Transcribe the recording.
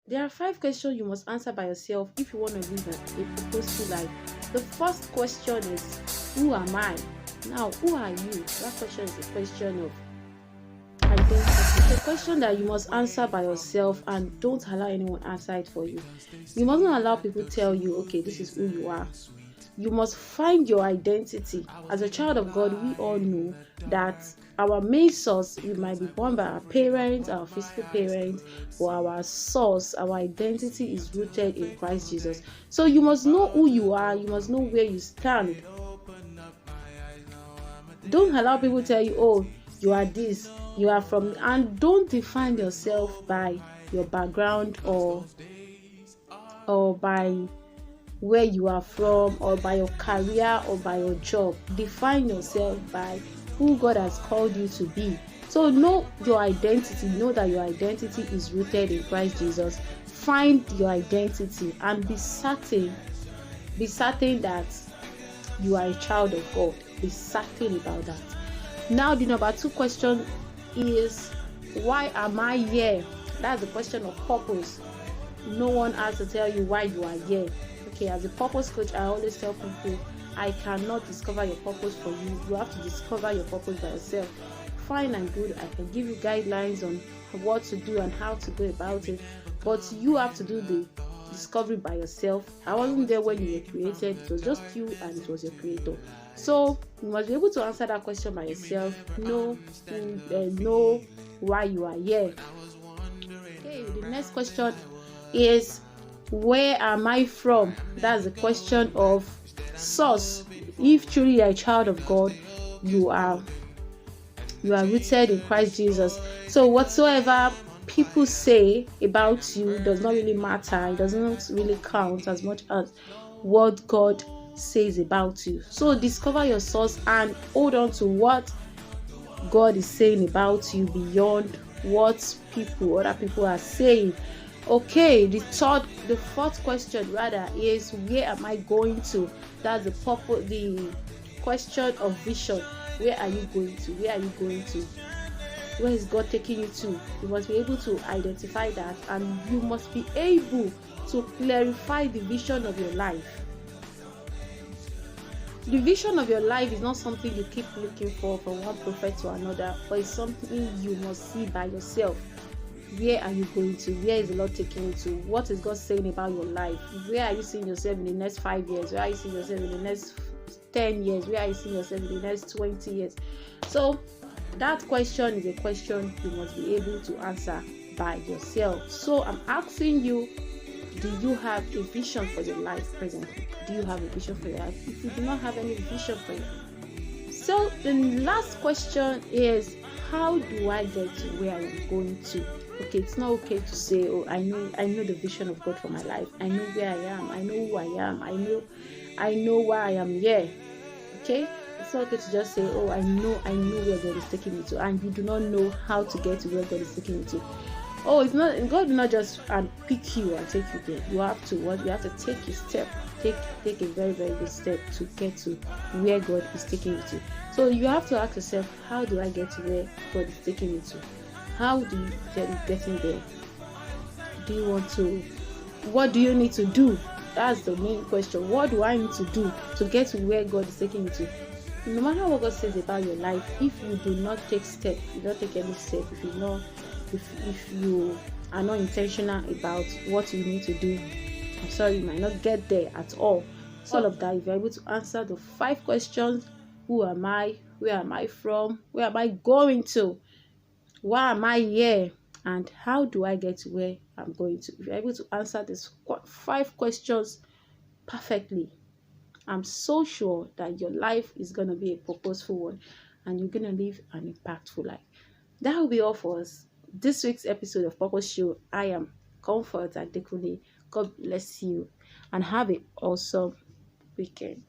There are 5 questions you must answer by yourself if you want to live a purposeful life. The first question is, who am I? Now, who are you? That question is a question of identity. It's a question that you must answer by yourself, and don't allow anyone answer it for you. You mustn't allow people tell you, okay, this is who you are. You must find your identity. As a child of God, we all know that our main source, we might be born by our parents, our physical parents, but our source, our identity is rooted in Christ Jesus. So you must know who you are, you must know where you stand. Don't allow people tell you, oh, you are this, you are from, and don't define yourself by your background or by where you are from, or by your career, or by your job. Define yourself by who God has called you to be. So know your identity. Know that your identity is rooted in Christ Jesus. Find your identity and be certain. Be certain that you are a child of God. Be certain about that. Now, the number 2 question is, why am I here? That's the question of purpose. No one has to tell you why you are here. Okay, as a purpose coach, I always tell people, I cannot discover your purpose for you. You have to discover your purpose by yourself. Fine and good, I can give you guidelines on what to do and how to go about it, but you have to do the discovery by yourself. I wasn't there when you were created. It was just you and it was your creator. So you must be able to answer that question by yourself. Know why you are here. Okay, the next question is, where am I from? That's the question of source. If truly you're a child of God, you are rooted in Christ Jesus. So whatsoever people say about you does not really matter. It doesn't really count as much as what God says about you. So discover your source and hold on to what God is saying about you beyond what other people are saying. Okay, the 4th question rather is, where am I going to? That's the question of vision. Where are you going to? Where are you going to? Where is God taking you to? You must be able to identify that, and you must be able to clarify the vision of your life. The vision of your life is not something you keep looking for from one prophet to another, but it's something you must see by yourself. Where are you going to? Where is the Lord taking you to? What is God saying about your life? Where are you seeing yourself in the next 5 years? Where are you seeing yourself in the next 10 years? Where are you seeing yourself in the next 20 years? So that question is a question you must be able to answer by yourself. So I'm asking you, do you have a vision for your life presently? Do you have a vision for your life? If you do not have any vision for your life. So the last question is, how do I get to where I am going to? Okay, it's not okay to say, oh, I know the vision of God for my life. I know where I am. I know who I am. I know why I am here. Okay? It's not okay to just say, oh, I know where God is taking me to, and you do not know how to get to where God is taking you to. Oh, it's not, God will not just pick you and take you there. You have to take a step. Take a very, very good step to get to where God is taking you to. So you have to ask yourself, how do I get to where God is taking me to? How do you get in there? What do you need to do? That's the main question. What do I need to do to get to where God is taking me to? No matter what God says about your life, if you do not take step, you don't take any step, if you are not intentional about what you need to do, I'm sorry, you might not get there at all. So all of that, if you're able to answer the 5 questions, who am I? Where am I from? Where am I going to? Why am I here? And how do I get to where I'm going to? If you're able to answer these 5 questions perfectly, I'm so sure that your life is going to be a purposeful one and you're going to live an impactful life. That will be all for us. This week's episode of Purpose Show. I am Comfort Adekunle. God bless you and have an awesome weekend.